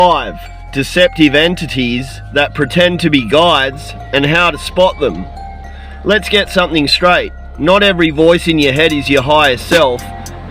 5 deceptive entities that pretend to be guides and how to spot them. Let's get something straight. Not every voice in your head is your higher self,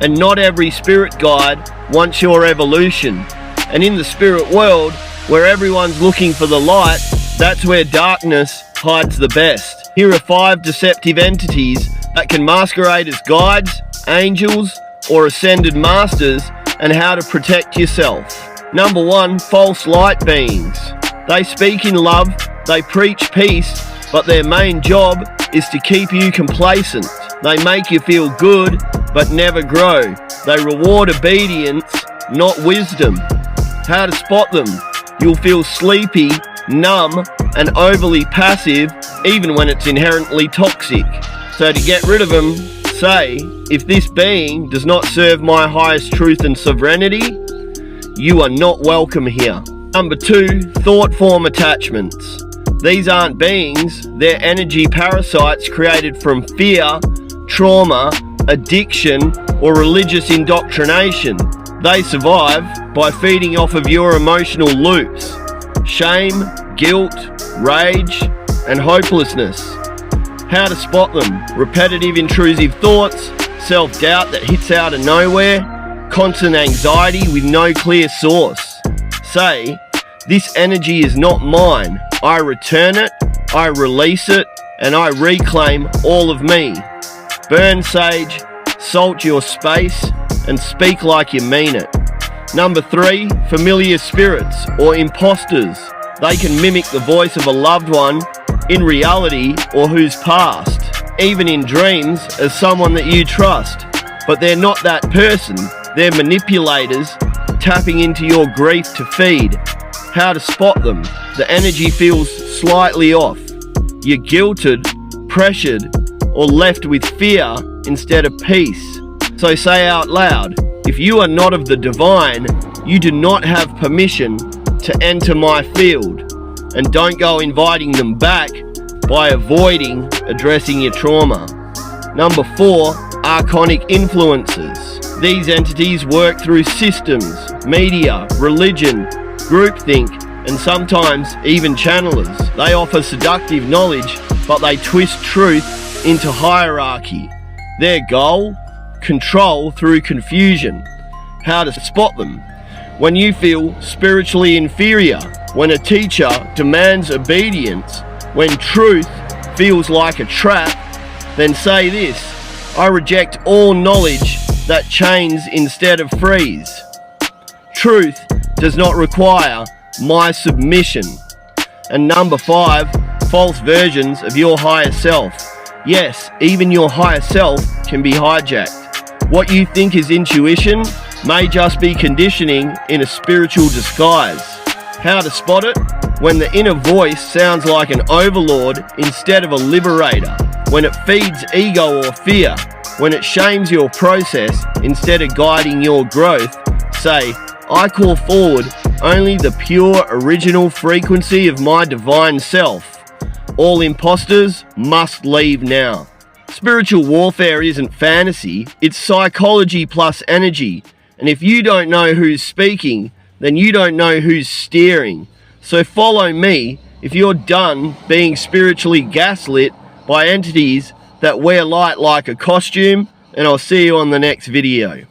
and not every spirit guide wants your evolution. And in the spirit world, where everyone's looking for the light, that's where darkness hides the best. Here are 5 deceptive entities that can masquerade as guides, angels, or ascended masters, and how to protect yourself. Number 1, false light beings. They speak in love, they preach peace, but their main job is to keep you complacent. They make you feel good, but never grow. They reward obedience, not wisdom. How to spot them? You'll feel sleepy, numb, and overly passive, even when it's inherently toxic. So to get rid of them, say, if this being does not serve my highest truth and sovereignty, you are not welcome here. Number 2, thought form attachments. These aren't beings, they're energy parasites created from fear, trauma, addiction, or religious indoctrination. They survive by feeding off of your emotional loops: shame, guilt, rage, and hopelessness. How to spot them? Repetitive intrusive thoughts, self-doubt that hits out of nowhere, constant anxiety with no clear source. Say, this energy is not mine. I return it, I release it, and I reclaim all of me. Burn sage, salt your space, and speak like you mean it. Number 3, familiar spirits or imposters. They can mimic the voice of a loved one in reality or who's passed, even in dreams, as someone that you trust. But they're not that person. They're manipulators tapping into your grief to feed. How to spot them? The energy feels slightly off. You're guilted, pressured, or left with fear instead of peace. So say out loud, if you are not of the divine, you do not have permission to enter my field. And don't go inviting them back by avoiding addressing your trauma. Number 4, archonic influences. These entities work through systems, media, religion, groupthink, and sometimes even channelers. They offer seductive knowledge, but they twist truth into hierarchy. Their goal? Control through confusion. How to spot them? When you feel spiritually inferior, when a teacher demands obedience, when truth feels like a trap, then say this: I reject all knowledge that chains instead of frees. Truth does not require my submission. And number 5, false versions of your higher self. Yes, even your higher self can be hijacked. What you think is intuition may just be conditioning in a spiritual disguise. How to spot it? When the inner voice sounds like an overlord instead of a liberator. When it feeds ego or fear. When it shames your process instead of guiding your growth. Say, I call forward only the pure original frequency of my divine self. All imposters must leave now. Spiritual warfare isn't fantasy, it's psychology plus energy. And if you don't know who's speaking, then you don't know who's steering. So follow me if you're done being spiritually gaslit by entities that wear light like a costume, and I'll see you on the next video.